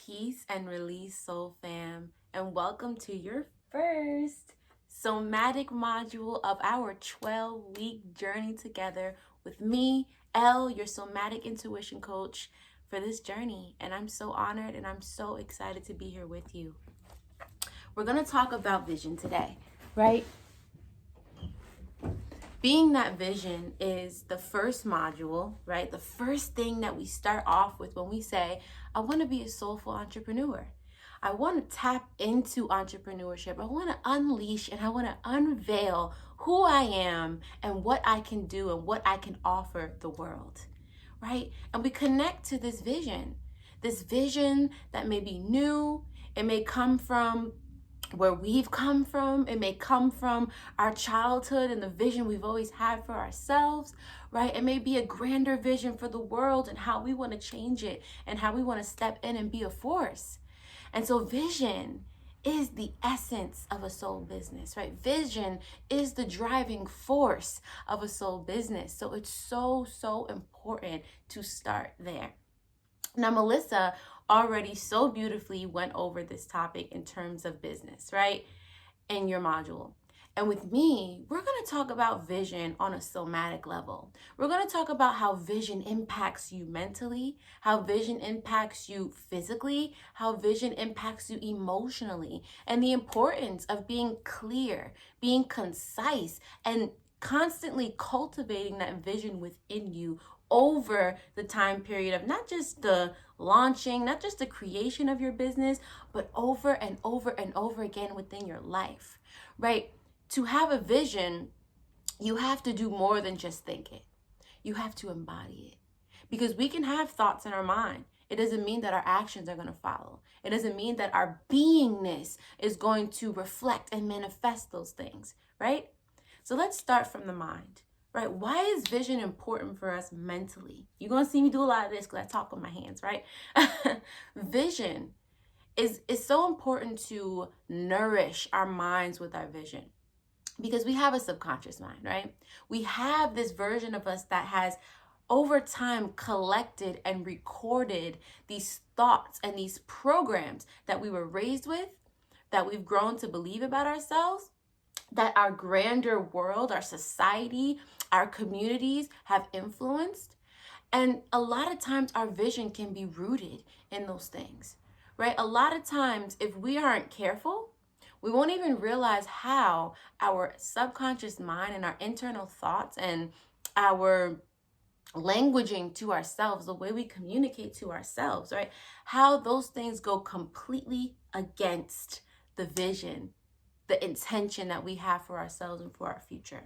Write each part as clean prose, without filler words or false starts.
Peace and release, Soul Fam, and welcome to your first somatic module of our 12-week journey together with me, Elle, your somatic intuition coach for this journey. And I'm so honored and I'm so excited to be here with you. We're going to talk about vision today, right? Being that vision is the first module, right? The first thing that we start off with when we say, I want to be a soulful entrepreneur. I want to tap into entrepreneurship. I want to unleash and I want to unveil who I am and what I can do and what I can offer the world, right? And we connect to this vision that may be new. It may come from where we've come from. It may come from our childhood and the vision we've always had for ourselves, right? It may be a grander vision for the world and how we want to change it and how we want to step in and be a force. And so vision is the essence of a soul business, right? Vision is the driving force of a soul business. So it's so important to start there. Now, Melissa already so beautifully went over this topic in terms of business, right? In your module. And with me, we're going to talk about vision on a somatic level. We're going to talk about how vision impacts you mentally, how vision impacts you physically, how vision impacts you emotionally, and the importance of being clear, being concise, and constantly cultivating that vision within you over the time period of not just the launching, not just the creation of your business, but over and over and over again within your life, right? To have a vision, you have to do more than just think it. You have to embody it. Because we can have thoughts in our mind. It doesn't mean that our actions are going to follow. It doesn't mean that our beingness is going to reflect and manifest those things, right? So let's start from the mind. Right? Why is vision important for us mentally? You're going to see me do a lot of this because I talk with my hands, right? Vision is so important to nourish our minds with our vision because we have a subconscious mind, right? We have this version of us that has over time collected and recorded these thoughts and these programs that we were raised with, that we've grown to believe about ourselves, that our grander world, our society, our communities have influenced. And a lot of times our vision can be rooted in those things, right? A lot of times if we aren't careful, we won't even realize how our subconscious mind and our internal thoughts and our languaging to ourselves, the way we communicate to ourselves, right? How those things go completely against the vision, the intention that we have for ourselves and for our future.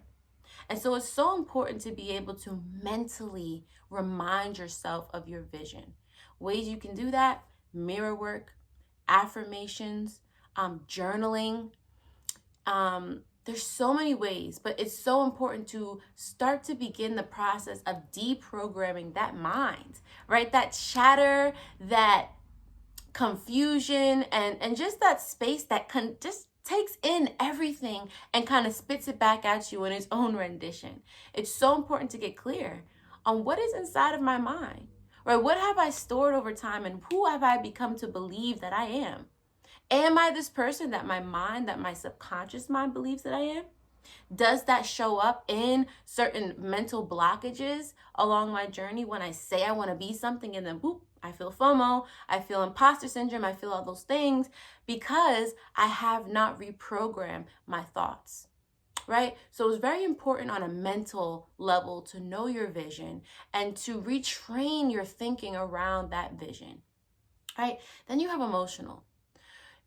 And so it's so important to be able to mentally remind yourself of your vision. Ways you can do that: mirror work, affirmations, journaling. There's so many ways, but it's so important to start to begin the process of deprogramming that mind, right? That chatter, that confusion, and just that space that just takes in everything and kind of spits it back at you in its own rendition. It's so important to get clear on what is inside of my mind, right? What have I stored over time and who have I become to believe that I am? Am I this person that my mind, that my subconscious mind believes that I am? Does that show up in certain mental blockages along my journey when I say I want to be something and then boop, I feel FOMO, I feel imposter syndrome, I feel all those things because I have not reprogrammed my thoughts, right? So it's very important on a mental level to know your vision and to retrain your thinking around that vision, right? Then you have emotional.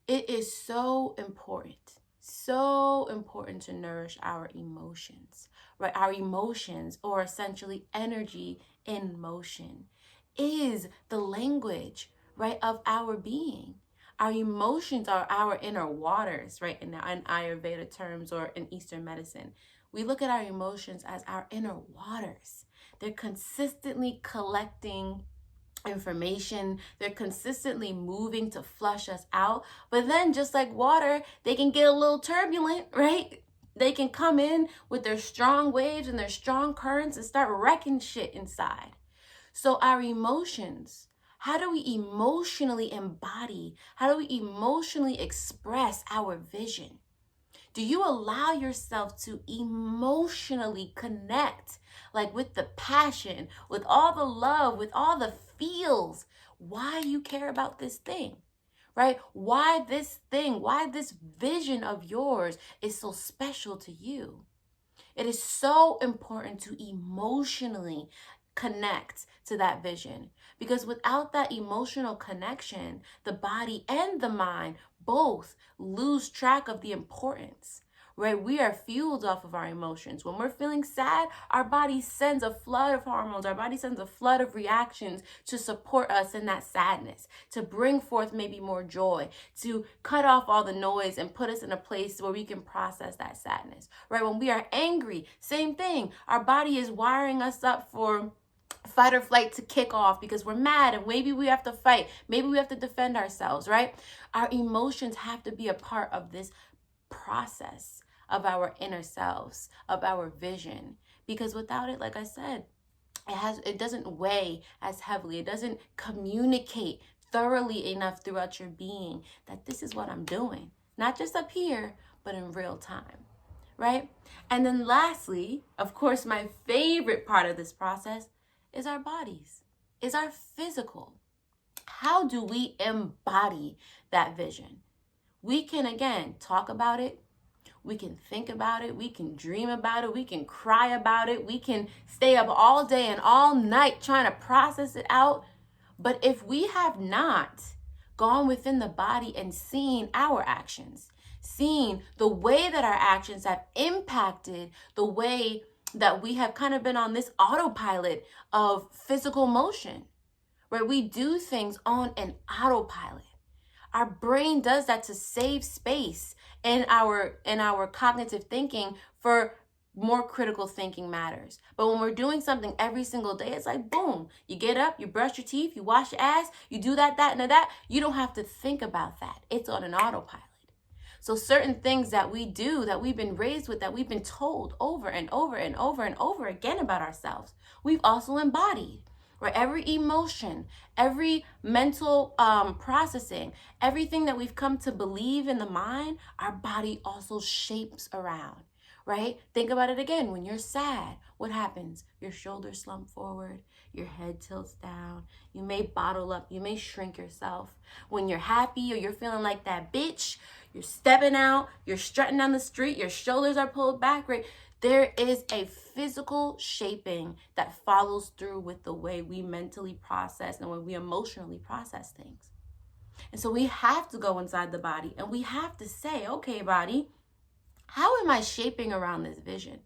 It is so important to nourish our emotions, right? Our emotions, or essentially energy in motion, is the language, right, of our being. Our emotions are our inner waters, right, in Ayurveda terms or in Eastern medicine. We look at our emotions as our inner waters. They're consistently collecting information. They're consistently moving to flush us out. But then just like water, they can get a little turbulent, right? They can come in with their strong waves and their strong currents and start wrecking shit inside. So our emotions How do we emotionally embody? How do we emotionally express our vision? Do you allow yourself to emotionally connect, like with the passion, with all the love, with all the feels, why you care about this thing, right? Why this thing, why this vision of yours is so special to you? It is so important to emotionally connect to that vision, because without that emotional connection, the body and the mind both lose track of the importance. Right? We are fueled off of our emotions. When we're feeling sad, our body sends a flood of hormones. Our body sends a flood of reactions to support us in that sadness, to bring forth maybe more joy, to cut off all the noise and put us in a place where we can process that sadness. Right? When we are angry, same thing. Our body is wiring us up for fight or flight to kick off because we're mad and maybe we have to fight. Maybe we have to defend ourselves, right? Our emotions have to be a part of this process of our inner selves, of our vision. Because without it, like I said, it doesn't weigh as heavily. It doesn't communicate thoroughly enough throughout your being that this is what I'm doing. Not just up here, but in real time, right? And then lastly, of course, my favorite part of this process is our bodies, is our physical. How do we embody that vision? We can, again, talk about it. We can think about it. We can dream about it. We can cry about it. We can stay up all day and all night trying to process it out. But if we have not gone within the body and seen our actions, seen the way that our actions have impacted the way that we have kind of been on this autopilot of physical motion, where we do things on an autopilot. Our brain does that to save space in our cognitive thinking for more critical thinking matters. But when we're doing something every single day, it's like, boom, you get up, you brush your teeth, you wash your ass, you do that, and that. You don't have to think about that. It's on an autopilot. So certain things that we do, that we've been raised with, that we've been told over and over and over and over again about ourselves, we've also embodied. Right? Every emotion, every mental processing, everything that we've come to believe in the mind, our body also shapes around, right? Think about it again. When you're sad, what happens? Your shoulders slump forward, your head tilts down, you may bottle up, you may shrink yourself. When you're happy or you're feeling like that bitch, you're stepping out, you're strutting down the street, your shoulders are pulled back, right? There is a physical shaping that follows through with the way we mentally process and the way we emotionally process things. And so we have to go inside the body and we have to say, okay, body, how am I shaping around this vision?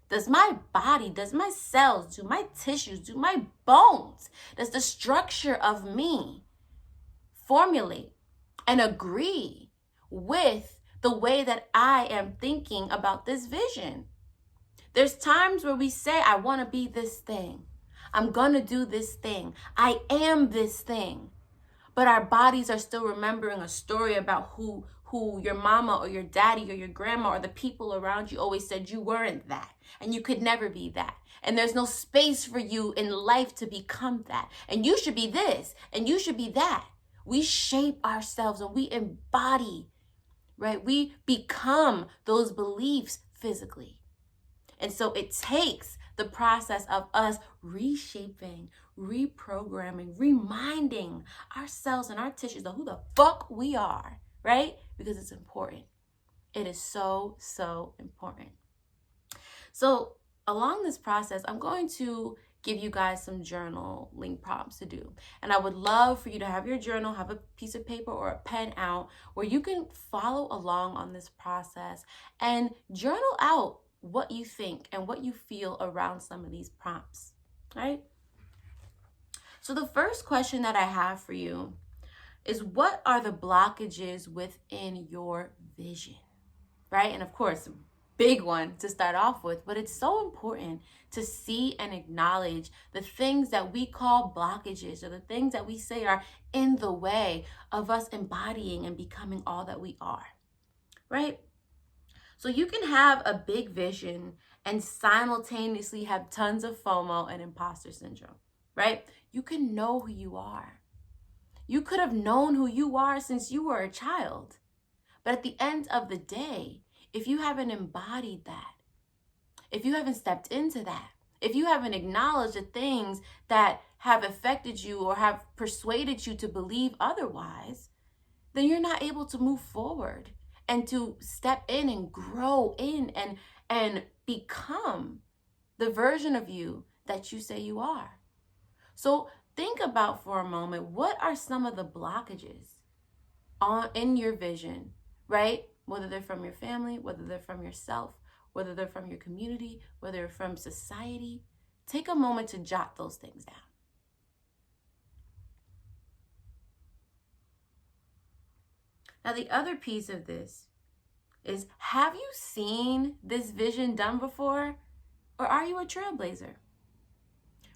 Does my body, does my cells, do my tissues, do my bones, does the structure of me formulate and agree with the way that I am thinking about this vision? There's times where we say, I want to be this thing. I'm going to do this thing. I am this thing. But our bodies are still remembering a story about who your mama or your daddy or your grandma or the people around you always said you weren't that. And you could never be that. And there's no space for you in life to become that. And you should be this. And you should be that. We shape ourselves and we embody, right? We become those beliefs physically. And so it takes the process of us reshaping, reprogramming, reminding ourselves and our tissues of who the fuck we are, right? Because it's important. It is so, so important. So along this process, I'm going to give you guys some journaling prompts to do. And I would love for you to have your journal, have a piece of paper or a pen out where you can follow along on this process and journal out what you think and what you feel around some of these prompts, right? So the first question that I have for you is, what are the blockages within your vision, right? And of course, big one to start off with, but it's so important to see and acknowledge the things that we call blockages or the things that we say are in the way of us embodying and becoming all that we are, right? So you can have a big vision and simultaneously have tons of FOMO and imposter syndrome, right? You can know who you are. You could have known who you are since you were a child. But at the end of the day, if you haven't embodied that, if you haven't stepped into that, if you haven't acknowledged the things that have affected you or have persuaded you to believe otherwise, then you're not able to move forward and to step in and grow in and become the version of you that you say you are. So think about for a moment, what are some of the blockages in your vision, right? Whether they're from your family, whether they're from yourself, whether they're from your community, whether they're from society. Take a moment to jot those things down. Now, the other piece of this is, have you seen this vision done before? Or are you a trailblazer?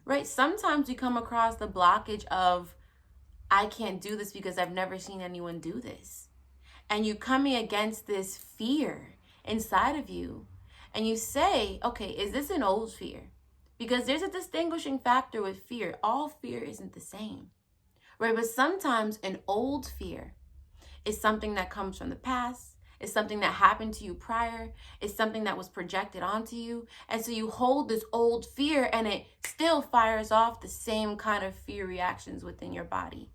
Right? Sometimes we come across the blockage of, I can't do this because I've never seen anyone do this. And you coming against this fear inside of you. And you say, okay, is this an old fear? Because there's a distinguishing factor with fear. All fear isn't the same. Right? But sometimes an old fear is something that comes from the past. It's something that happened to you prior. It's something that was projected onto you. And so you hold this old fear and it still fires off the same kind of fear reactions within your body.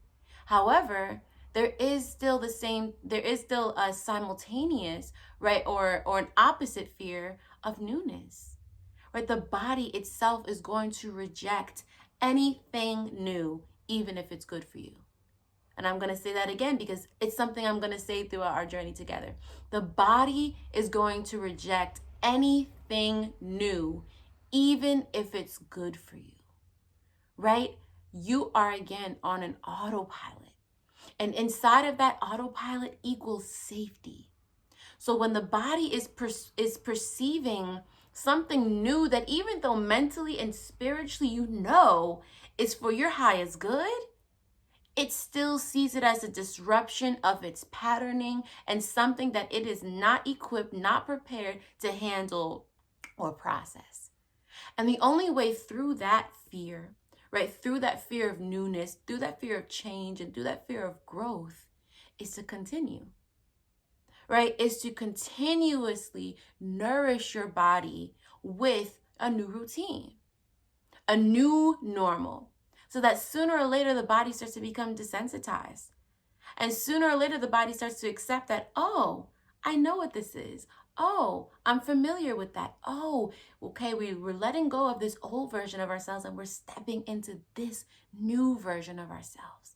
However, there is still a simultaneous, right, or an opposite fear of newness. Right? The body itself is going to reject anything new, even if it's good for you. And I'm going to say that again because it's something I'm going to say throughout our journey together. The body is going to reject anything new, even if it's good for you, right? You are, again, on an autopilot. And inside of that autopilot equals safety. So when the body is perceiving something new that, even though mentally and spiritually you know is for your highest good, it still sees it as a disruption of its patterning and something that it is not equipped, not prepared to handle or process. And the only way through that fear, right, through that fear of newness, through that fear of change, and through that fear of growth, is to continue, right? Is to continuously nourish your body with a new routine, a new normal. So that sooner or later, the body starts to become desensitized. And sooner or later, the body starts to accept that, oh, I know what this is. Oh, I'm familiar with that. Oh, okay, we're letting go of this old version of ourselves and we're stepping into this new version of ourselves.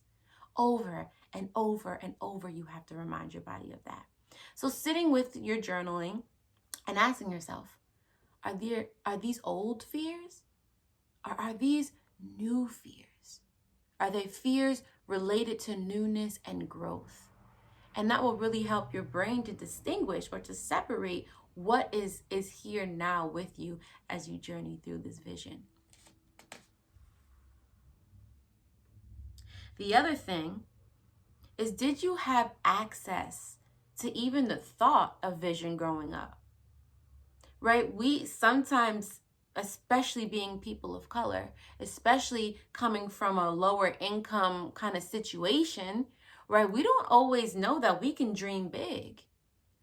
Over and over and over, you have to remind your body of that. So sitting with your journaling and asking yourself, are these old fears? Or are these new fears? Are they fears related to newness and growth? And that will really help your brain to distinguish or to separate what is here now with you as you journey through this vision. The other thing is, did you have access to even the thought of vision growing up? Right? We sometimes, especially being people of color, especially coming from a lower income kind of situation, right? We don't always know that we can dream big.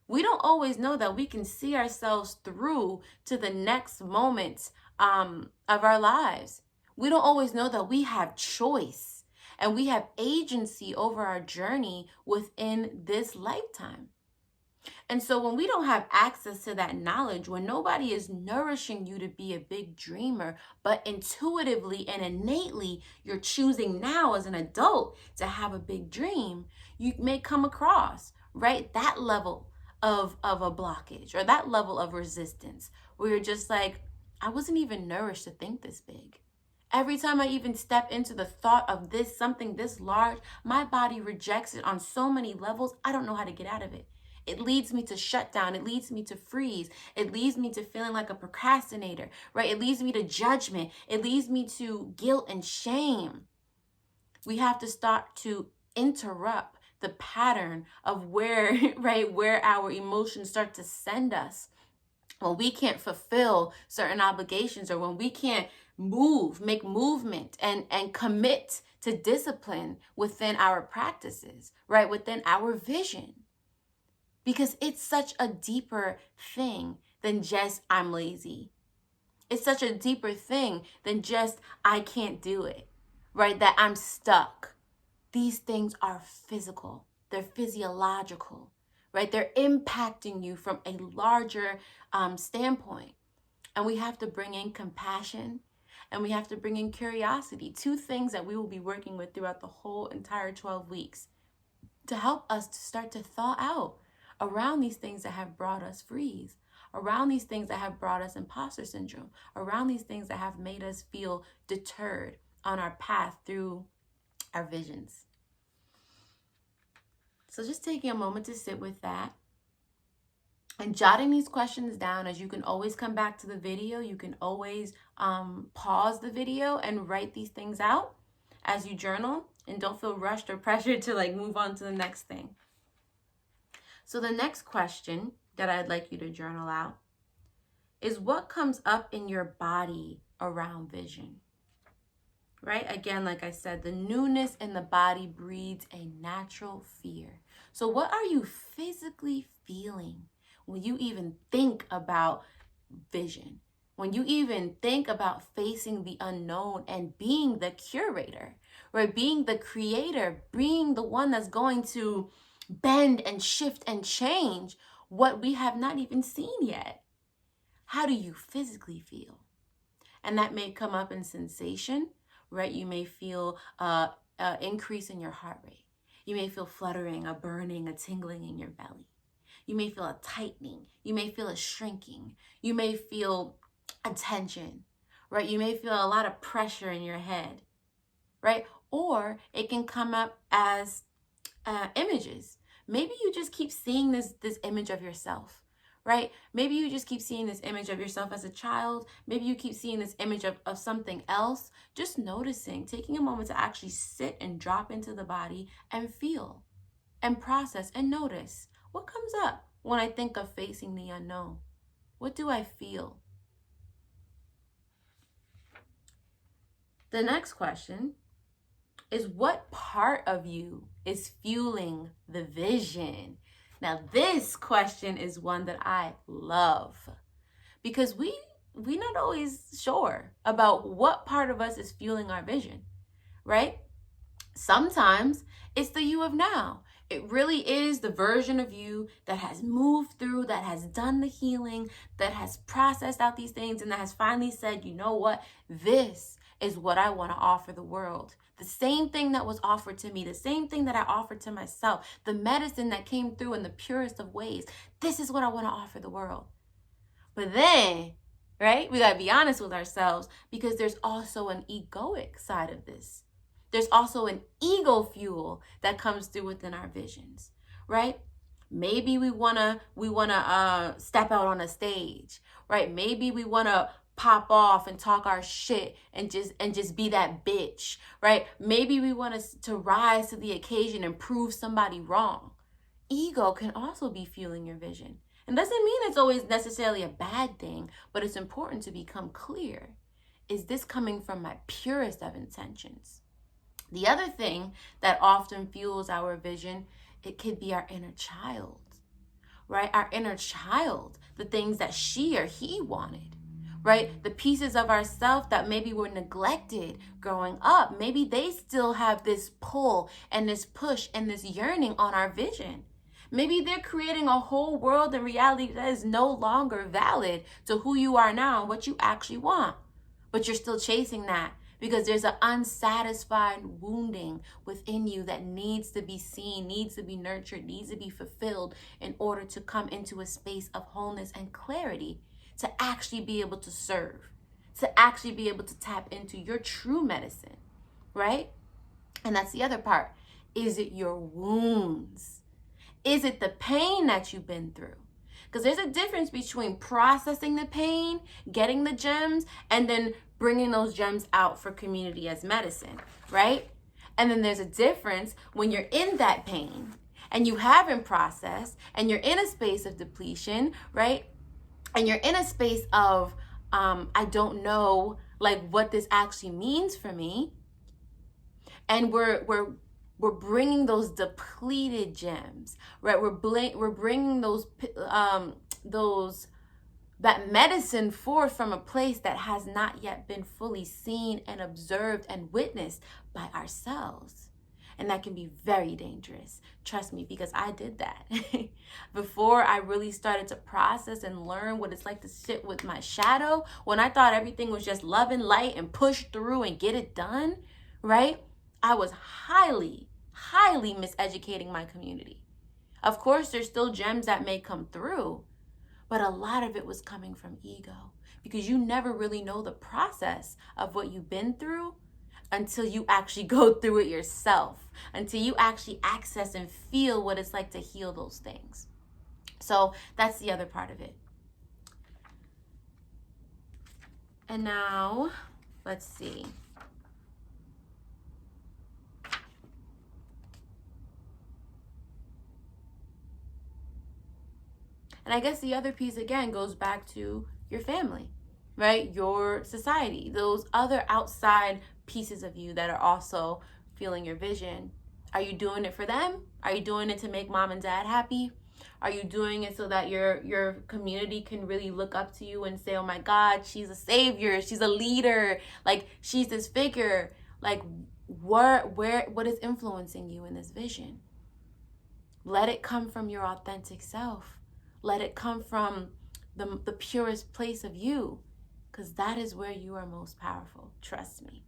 We don't always know that we can see ourselves through to the next moments of our lives. We don't always know that we have choice and we have agency over our journey within this lifetime. And so when we don't have access to that knowledge, when nobody is nourishing you to be a big dreamer, but intuitively and innately you're choosing now as an adult to have a big dream, you may come across, right, that level of a blockage or that level of resistance where you're just like, I wasn't even nourished to think this big. Every time I even step into the thought of this, something this large, my body rejects it on so many levels, I don't know how to get out of it. It leads me to shut down. It leads me to freeze. It leads me to feeling like a procrastinator, right? It leads me to judgment. It leads me to guilt and shame. We have to start to interrupt the pattern of where our emotions start to send us. When we can't fulfill certain obligations, or when we can't make movement and commit to discipline within our practices, right? Within our vision. Because it's such a deeper thing than just I'm lazy. It's such a deeper thing than just I can't do it, right? That I'm stuck. These things are physical. They're physiological, right? They're impacting you from a larger standpoint. And we have to bring in compassion and we have to bring in curiosity, two things that we will be working with throughout the whole entire 12 weeks to help us to start to thaw out around these things that have brought us freeze, around these things that have brought us imposter syndrome, around these things that have made us feel deterred on our path through our visions. So just taking a moment to sit with that and jotting these questions down, as you can always come back to the video. You can always pause the video and write these things out as you journal, and don't feel rushed or pressured to like move on to the next thing. So the next question that I'd like you to journal out is, what comes up in your body around vision? Right? Again, like I said, the newness in the body breeds a natural fear. So what are you physically feeling when you even think about vision? When you even think about facing the unknown and being the curator, right? Being the creator, being the one that's going to bend and shift and change what we have not even seen yet. How do you physically feel? And that may come up in sensation, right? You may feel an increase in your heart rate. You may feel fluttering, a burning, a tingling in your belly. You may feel a tightening. You may feel a shrinking. You may feel a tension, right? You may feel a lot of pressure in your head, right? Or it can come up as images. Maybe you just keep seeing this image of yourself, right? Maybe you just keep seeing this image of yourself as a child. Maybe you keep seeing this image of something else. Just noticing, taking a moment to actually sit and drop into the body and feel and process and notice. What comes up when I think of facing the unknown? What do I feel? The next question is, what part of you is fueling the vision? Now, this question is one that I love, because we're not always sure about what part of us is fueling our vision, right? Sometimes it's the you of now. It really is the version of you that has moved through, that has done the healing, that has processed out these things, and that has finally said, you know what? This is what I want to offer the world. The same thing that was offered to me, the same thing that I offered to myself, the medicine that came through in the purest of ways. This is what I want to offer the world. But then, right, we got to be honest with ourselves, because there's also an egoic side of this. There's also an ego fuel that comes through within our visions, right? Maybe we wanna step out on a stage, right? Maybe we wanna pop off and talk our shit and just be that bitch, right? Maybe we want to rise to the occasion and prove somebody wrong. Ego can also be fueling your vision. And doesn't mean it's always necessarily a bad thing, but it's important to become clear. Is this coming from my purest of intentions? The other thing that often fuels our vision, it could be our inner child, right? Our inner child, the things that she or he wanted, right? The pieces of ourself that maybe were neglected growing up. Maybe they still have this pull and this push and this yearning on our vision. Maybe they're creating a whole world and reality that is no longer valid to who you are now and what you actually want. But you're still chasing that because there's an unsatisfied wounding within you that needs to be seen, needs to be nurtured, needs to be fulfilled in order to come into a space of wholeness and clarity, to actually be able to serve, to actually be able to tap into your true medicine, right? And that's the other part. Is it your wounds? Is it the pain that you've been through? Because there's a difference between processing the pain, getting the gems, and then bringing those gems out for community as medicine, right? And then there's a difference when you're in that pain and you haven't processed and you're in a space of depletion, right? And you're in a space of, I don't know like what this actually means for me. And we're bringing those depleted gems, right? We're bringing those that medicine forth from a place that has not yet been fully seen and observed and witnessed by ourselves. And that can be very dangerous. Trust me, because I did that. Before I really started to process and learn what it's like to sit with my shadow, when I thought everything was just love and light and push through and get it done, right? I was highly miseducating my community. Of course, there's still gems that may come through, but a lot of it was coming from ego, because you never really know the process of what you've been through until you actually go through it yourself, until you actually access and feel what it's like to heal those things. So that's the other part of it. And now, let's see. And I guess the other piece, again, goes back to your family, right? Your society, those other outside pieces of you that are also feeling your vision. Are you doing it for them? Are you doing it to make mom and dad happy? Are you doing it so that your community can really look up to you and say, oh my God, she's a savior, she's a leader, like she's this figure? Like what is influencing you in this vision? Let it come from your authentic self. Let it come from the purest place of you, because that is where you are most powerful. Trust me.